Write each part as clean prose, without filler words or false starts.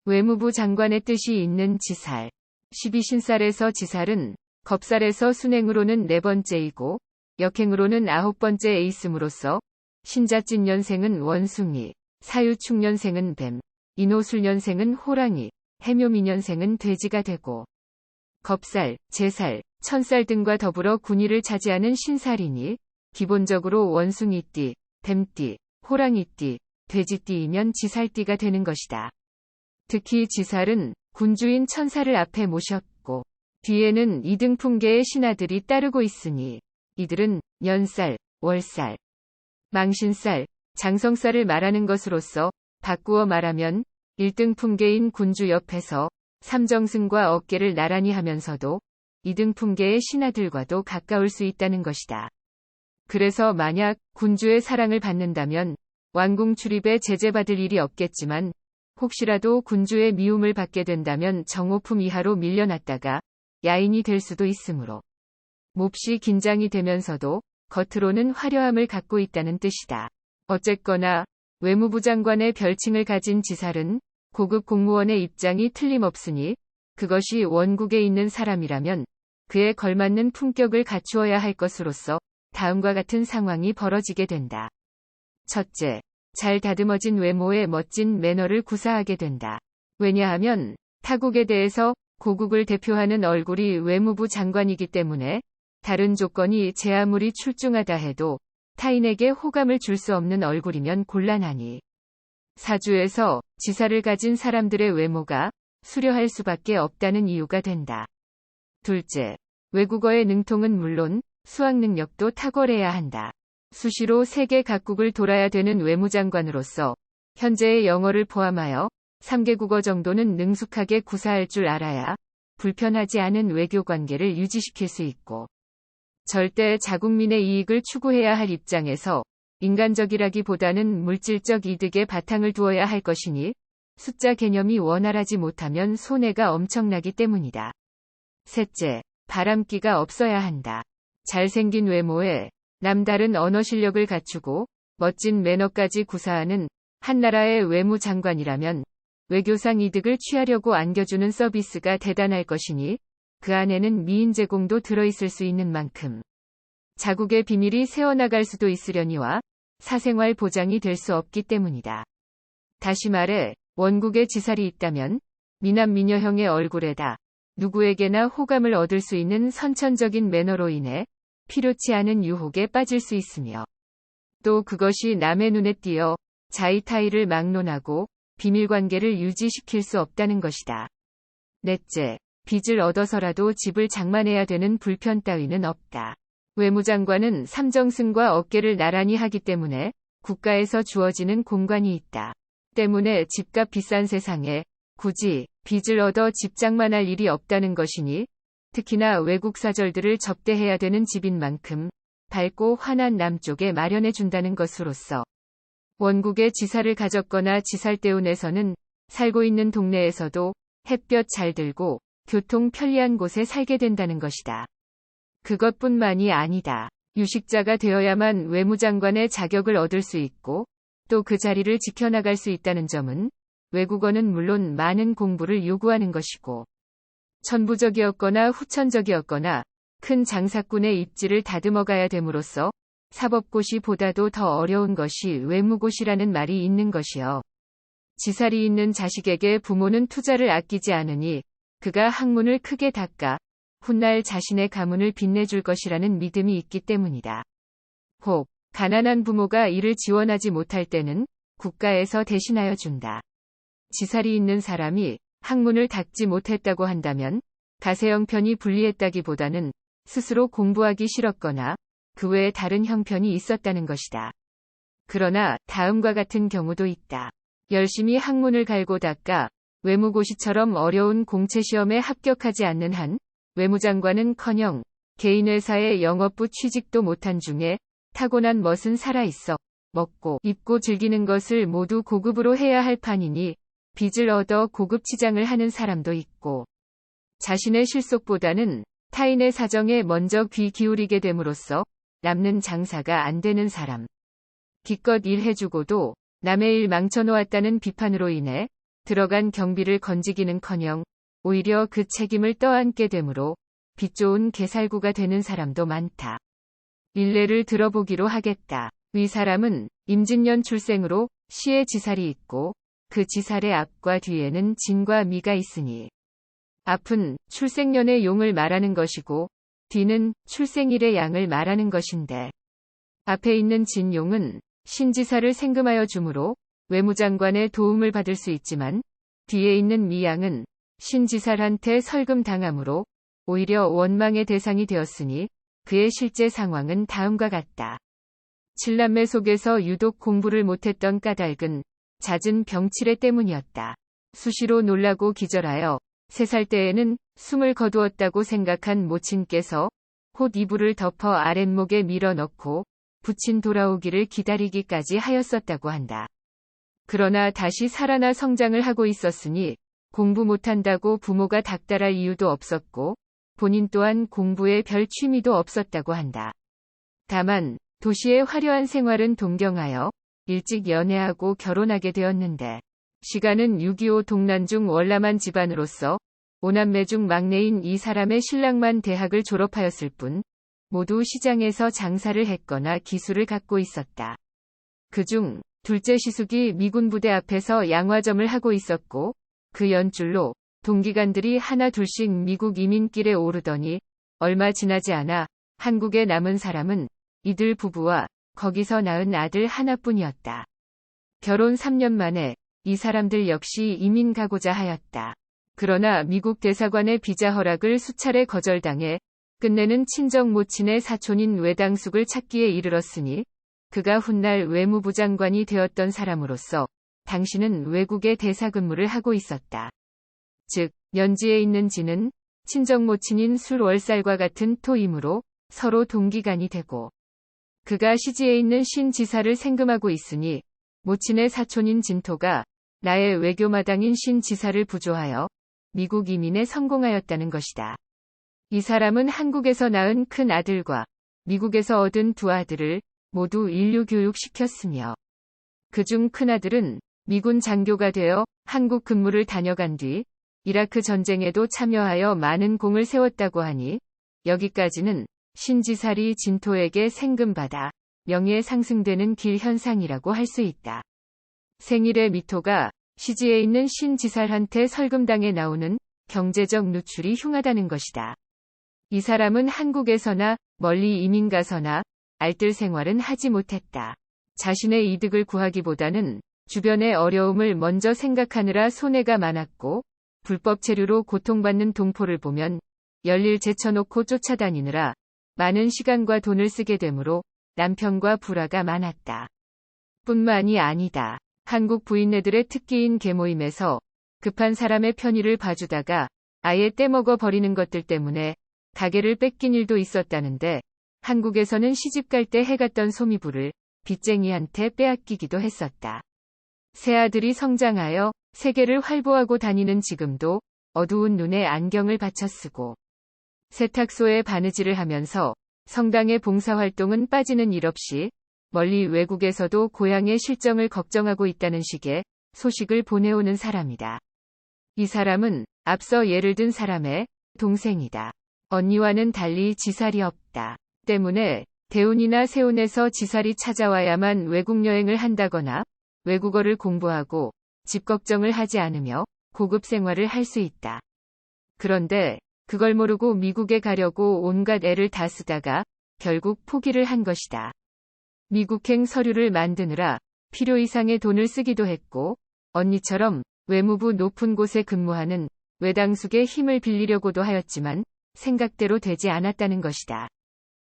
외무부 장관의 뜻이 있는 지살. 12신살에서 지살은 겁살에서 순행으로는 네 번째이고 역행으로는 아홉 번째에 있음으로써 신자찐년생은 원숭이, 사유축년생은 뱀, 인호술년생은 호랑이, 해묘미년생은 돼지가 되고 겁살, 제살, 천살 등과 더불어 군위를 차지하는 신살이니 기본적으로 원숭이띠, 뱀띠, 호랑이띠, 돼지띠이면 지살띠가 되는 것이다. 특히 지살은 군주인 천살을 앞에 모셨고 뒤에는 이등품계의 신하들이 따르고 있으니 이들은 년살, 월살, 망신살, 장성살을 말하는 것으로서 바꾸어 말하면 1등품계인 군주 옆에서 삼정승과 어깨를 나란히 하면서도 2등품계의 신하들과도 가까울 수 있다는 것이다. 그래서 만약 군주의 사랑을 받는다면 왕궁 출입에 제재받을 일이 없겠지만 혹시라도 군주의 미움을 받게 된다면 정오품 이하로 밀려났다가 야인이 될 수도 있으므로 몹시 긴장이 되면서도 겉으로는 화려함을 갖고 있다는 뜻이다. 어쨌거나 외무부 장관의 별칭을 가진 지살은 고급 공무원의 입장이 틀림없으니 그것이 원국에 있는 사람이라면 그에 걸맞는 품격을 갖추어야 할 것으로서 다음과 같은 상황이 벌어지게 된다. 첫째, 잘 다듬어진 외모에 멋진 매너를 구사하게 된다. 왜냐하면 타국에 대해서 고국을 대표하는 얼굴이 외무부 장관이기 때문에 다른 조건이 제 아무리 출중하다 해도 타인에게 호감을 줄 수 없는 얼굴이면 곤란하니 사주에서 지사를 가진 사람들의 외모가 수려할 수밖에 없다는 이유가 된다. 둘째, 외국어의 능통은 물론 수학 능력도 탁월해야 한다. 수시로 세계 각국을 돌아야 되는 외무장관으로서 현재의 영어를 포함하여 3개 국어 정도는 능숙하게 구사할 줄 알아야 불편하지 않은 외교 관계를 유지시킬 수 있고 절대 자국민의 이익을 추구해야 할 입장에서 인간적이라기보다는 물질적 이득에 바탕을 두어야 할 것이니 숫자 개념이 원활하지 못하면 손해가 엄청나기 때문이다. 셋째, 바람기가 없어야 한다. 잘생긴 외모에 남다른 언어 실력을 갖추고 멋진 매너까지 구사하는 한나라의 외무장관이라면 외교상 이득을 취하려고 안겨주는 서비스가 대단할 것이니 그 안에는 미인 제공도 들어있을 수 있는 만큼 자국의 비밀이 새어나갈 수도 있으려니와 사생활 보장이 될 수 없기 때문이다. 다시 말해 원국에 지살이 있다면 미남 미녀형의 얼굴에다 누구에게나 호감을 얻을 수 있는 선천적인 매너로 인해 필요치 않은 유혹에 빠질 수 있으며 또 그것이 남의 눈에 띄어 자의타의를 막론하고 비밀관계를 유지시킬 수 없다는 것이다. 넷째, 빚을 얻어서라도 집을 장만해야 되는 불편 따위는 없다. 외무장관은 삼정승과 어깨를 나란히 하기 때문에 국가에서 주어지는 공관이 있다. 때문에 집값 비싼 세상에 굳이 빚을 얻어 집 장만할 일이 없다는 것이니 특히나 외국 사절들을 접대해야 되는 집인 만큼 밝고 환한 남쪽에 마련해 준다는 것으로서 원국에 지사를 가졌거나 지살대운에서는 살고 있는 동네에서도 햇볕 잘 들고 교통 편리한 곳에 살게 된다는 것이다. 그것뿐만이 아니다. 유식자가 되어야만 외무장관의 자격을 얻을 수 있고 또 그 자리를 지켜나갈 수 있다는 점은 외국어는 물론 많은 공부를 요구하는 것이고 천부적이었거나 후천적이었거나 큰 장사꾼의 입지를 다듬어가야 됨으로써 사법고시 보다도 더 어려운 것이 외무고시라는 말이 있는 것이요. 지살이 있는 자식에게 부모는 투자를 아끼지 않으니 그가 학문을 크게 닦아 훗날 자신의 가문을 빛내줄 것이라는 믿음이 있기 때문이다. 혹 가난한 부모가 이를 지원하지 못할 때는 국가에서 대신하여 준다. 지살이 있는 사람이 학문을 닦지 못했다고 한다면 가세 형편이 불리했다기보다는 스스로 공부하기 싫었거나 그 외에 다른 형편이 있었다는 것이다. 그러나 다음과 같은 경우도 있다. 열심히 학문을 갈고 닦아 외무고시처럼 어려운 공채시험에 합격하지 않는 한 외무장관은커녕 개인회사의 영업부 취직도 못한 중에 타고난 멋은 살아있어 먹고 입고 즐기는 것을 모두 고급으로 해야 할 판이니 빚을 얻어 고급 치장을 하는 사람도 있고 자신의 실속보다는 타인의 사정에 먼저 귀 기울이게 됨으로써 남는 장사가 안 되는 사람. 기껏 일해주고도 남의 일 망쳐놓았다는 비판으로 인해 들어간 경비를 건지기는커녕 오히려 그 책임을 떠안게 되므로 빚 좋은 개살구가 되는 사람도 많다. 일례를 들어보기로 하겠다. 위 사람은 임진년 출생으로 시에 지살이 있고 그 지살의 앞과 뒤에는 진과 미가 있으니 앞은 출생년의 용을 말하는 것이고 뒤는 출생일의 양을 말하는 것인데 앞에 있는 진용은 신지살을 생금하여 주므로 외무장관의 도움을 받을 수 있지만 뒤에 있는 미양은 신지살한테 설금당함으로 오히려 원망의 대상이 되었으니 그의 실제 상황은 다음과 같다. 칠남매 속에서 유독 공부를 못했던 까닭은 잦은 병치레 때문이었다. 수시로 놀라고 기절하여 3살 때에는 숨을 거두었다고 생각한 모친께서 곧 이불을 덮어 아랫목에 밀어넣고 부친 돌아오기를 기다리기까지 하였었다고 한다. 그러나 다시 살아나 성장을 하고 있었으니 공부 못한다고 부모가 닥달할 이유도 없었고 본인 또한 공부에 별 취미도 없었다고 한다. 다만 도시의 화려한 생활은 동경하여 일찍 연애하고 결혼하게 되었는데 시간은 6.25 동란중 월남한 집안으로서 5남매 중 막내인 이 사람의 신랑만 대학을 졸업하였을 뿐 모두 시장에서 장사를 했거나 기술을 갖고 있었다. 그중 둘째 시숙이 미군 부대 앞에서 양화점을 하고 있었고 그 연줄로 동기간들이 하나 둘씩 미국 이민길에 오르더니 얼마 지나지 않아 한국에 남은 사람은 이들 부부와 거기서 낳은 아들 하나뿐이었다. 결혼 3년 만에 이 사람들 역시 이민 가고자 하였다. 그러나 미국 대사관의 비자 허락을 수차례 거절당해 끝내는 친정 모친의 사촌인 외당숙을 찾기에 이르렀으니 그가 훗날 외무부 장관이 되었던 사람으로서 당신은 외국에 대사 근무를 하고 있었다. 즉 연지에 있는 지는 친정 모친인 술월살과 같은 토이므로 서로 동기간이 되고 그가 시지에 있는 신지사를 생금하고 있으니 모친의 사촌인 진토가 나의 외교마당인 신지사를 부조하여 미국 이민에 성공하였다는 것이다. 이 사람은 한국에서 낳은 큰 아들과 미국에서 얻은 두 아들을 모두 인류 교육시켰으며 그중 큰아들은 미군 장교가 되어 한국 근무를 다녀간 뒤 이라크 전쟁에도 참여하여 많은 공을 세웠다고 하니 여기까지는 신지살이 진토에게 생금받아 명예 상승되는 길 현상이라고 할 수 있다. 생일의 미토가 시지에 있는 신지살한테 설금당해 나오는 경제적 누출이 흉하다는 것이다. 이 사람은 한국에서나 멀리 이민 가서나 알뜰 생활은 하지 못했다. 자신의 이득을 구하기보다는 주변의 어려움을 먼저 생각하느라 손해가 많았고 불법 체류로 고통받는 동포를 보면 열일 제쳐놓고 쫓아다니느라 많은 시간과 돈을 쓰게 되므로 남편과 불화가 많았다. 뿐만이 아니다. 한국 부인네들의 특기인 계모임에서 급한 사람의 편의를 봐주다가 아예 떼먹어 버리는 것들 때문에 가게를 뺏긴 일도 있었다는데 한국에서는 시집갈 때 해갔던 소미불을 빚쟁이한테 빼앗기기도 했었다. 새아들이 성장하여 세계를 활보하고 다니는 지금도 어두운 눈에 안경을 받쳐 쓰고 세탁소에 바느질을 하면서 성당의 봉사활동은 빠지는 일 없이 멀리 외국에서도 고향의 실정을 걱정하고 있다는 식의 소식을 보내오는 사람이다. 이 사람은 앞서 예를 든 사람의 동생이다. 언니와는 달리 지살이 없다. 때문에 대운이나 세운에서 지살이 찾아와야만 외국 여행을 한다거나 외국어를 공부하고 집 걱정을 하지 않으며 고급 생활을 할 수 있다. 그런데 그걸 모르고 미국에 가려고 온갖 애를 다 쓰다가 결국 포기를 한 것이다. 미국행 서류를 만드느라 필요 이상의 돈을 쓰기도 했고 언니처럼 외무부 높은 곳에 근무하는 외당숙의 힘을 빌리려고도 하였지만 생각대로 되지 않았다는 것이다.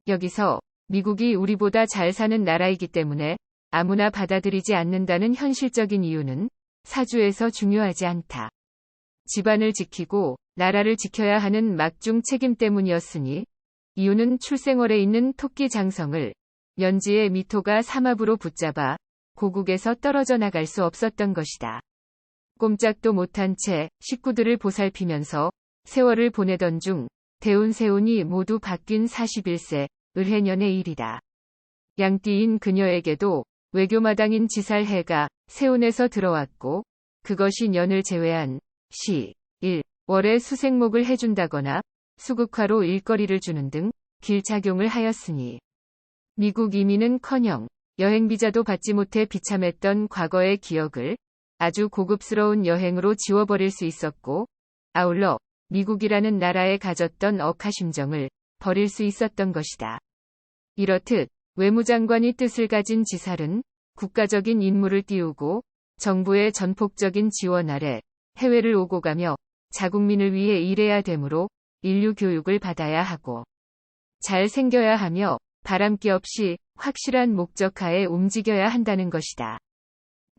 여기서 미국이 우리보다 잘 사는 나라이기 때문에 아무나 받아들이지 않는다는 현실적인 이유는 사주에서 중요하지 않다. 집안을 지키고 나라를 지켜야 하는 막중 책임 때문이었으니 이유는 출생월에 있는 토끼 장성을 연지의 미토가 삼합으로 붙잡아 고국에서 떨어져 나갈 수 없었던 것이다. 꼼짝도 못한 채 식구들을 보살피면서 세월을 보내던 중 대운 세운이 모두 바뀐 41세 을해년의 일이다. 양띠인 그녀에게도 외교마당인 지살해가 세운에서 들어왔고 그것이 년을 제외한 시, 일, 월에 수생목을 해준다거나 수국화로 일거리를 주는 등 길작용을 하였으니 미국 이민은커녕 여행비자도 받지 못해 비참했던 과거의 기억을 아주 고급스러운 여행으로 지워버릴 수 있었고, 아울러 미국이라는 나라에 가졌던 억하심정을 버릴 수 있었던 것이다. 이렇듯 외무장관이 뜻을 가진 지살은 국가적인 임무를 띄우고 정부의 전폭적인 지원 아래 해외를 오고 가며 자국민을 위해 일해야 되므로 인류 교육을 받아야 하고 잘 생겨야 하며 바람기 없이 확실한 목적하에 움직여야 한다는 것이다.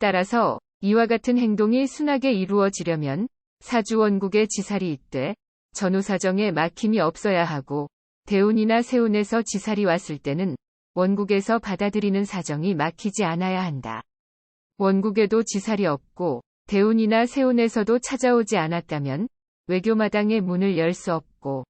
따라서 이와 같은 행동이 순하게 이루어지려면 사주 원국의 지살이 있되 전후사정에 막힘이 없어야 하고 대운이나 세운에서 지살이 왔을 때는 원국에서 받아들이는 사정이 막히지 않아야 한다. 원국에도 지살이 없고 대운이나 세운에서도 찾아오지 않았다면 외교마당의 문을 열 수 없고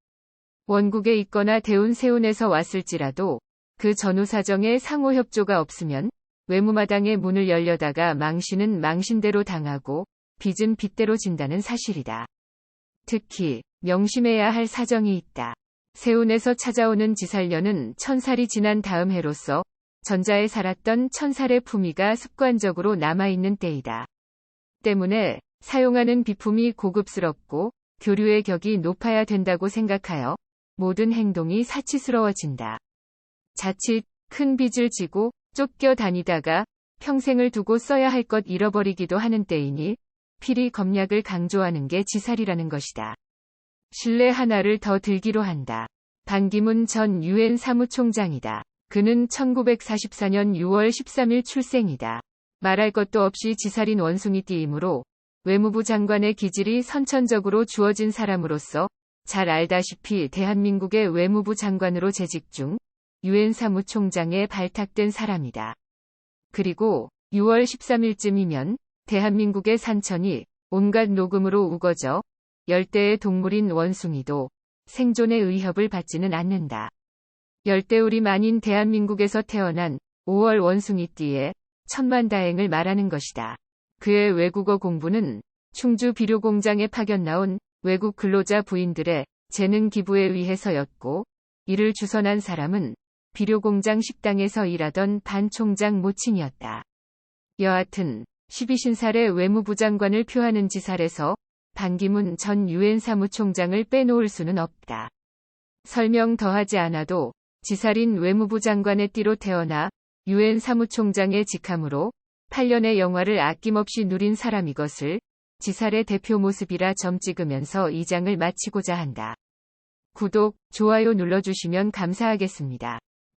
원국에 있거나 대운 세운에서 왔을지라도 그 전후사정에 상호협조가 없으면 외무마당의 문을 열려다가 망신은 망신대로 당하고 빚은 빚대로 진다는 사실이다. 특히 명심해야 할 사정이 있다. 세운에서 찾아오는 지살년은 천살이 지난 다음 해로서 전자에 살았던 천살의 품위가 습관적으로 남아있는 때이다. 때문에 사용하는 비품이 고급스럽고 교류의 격이 높아야 된다고 생각하여 모든 행동이 사치스러워진다. 자칫 큰 빚을 지고 쫓겨 다니다가 평생을 두고 써야 할 것 잃어버리기도 하는 때이니 필히 검략을 강조하는 게 지살이라는 것이다. 신뢰 하나를 더 들기로 한다. 반기문 전 유엔 사무총장이다. 그는 1944년 6월 13일 출생이다. 말할 것도 없이 지살인 원숭이띠이므로 외무부 장관의 기질이 선천적으로 주어진 사람으로서 잘 알다시피 대한민국의 외무부 장관으로 재직 중 유엔 사무총장에 발탁된 사람이다. 그리고 6월 13일쯤이면 대한민국의 산천이 온갖 녹음으로 우거져 열대의 동물인 원숭이도 생존의 의협을 받지는 않는다. 열대우리 만인 대한민국에서 태어난 5월 원숭이띠의 천만다행을 말하는 것이다. 그의 외국어 공부는 충주 비료공장에 파견 나온 외국 근로자 부인들의 재능 기부에 의해서였고, 이를 주선한 사람은 비료공장 식당에서 일하던 반 총장 모친이었다. 여하튼 12신살의 외무부 장관을 표하는 지살에서 반기문 전 유엔 사무총장을 빼놓을 수는 없다. 설명 더하지 않아도 지살인 외무부 장관의 띠로 태어나 유엔 사무총장의 직함으로 8년의 영화를 아낌없이 누린 사람이것을 지살의 대표 모습이라 점 찍으면서 이 장을 마치고자 한다. 구독, 좋아요 눌러주시면 감사하겠습니다.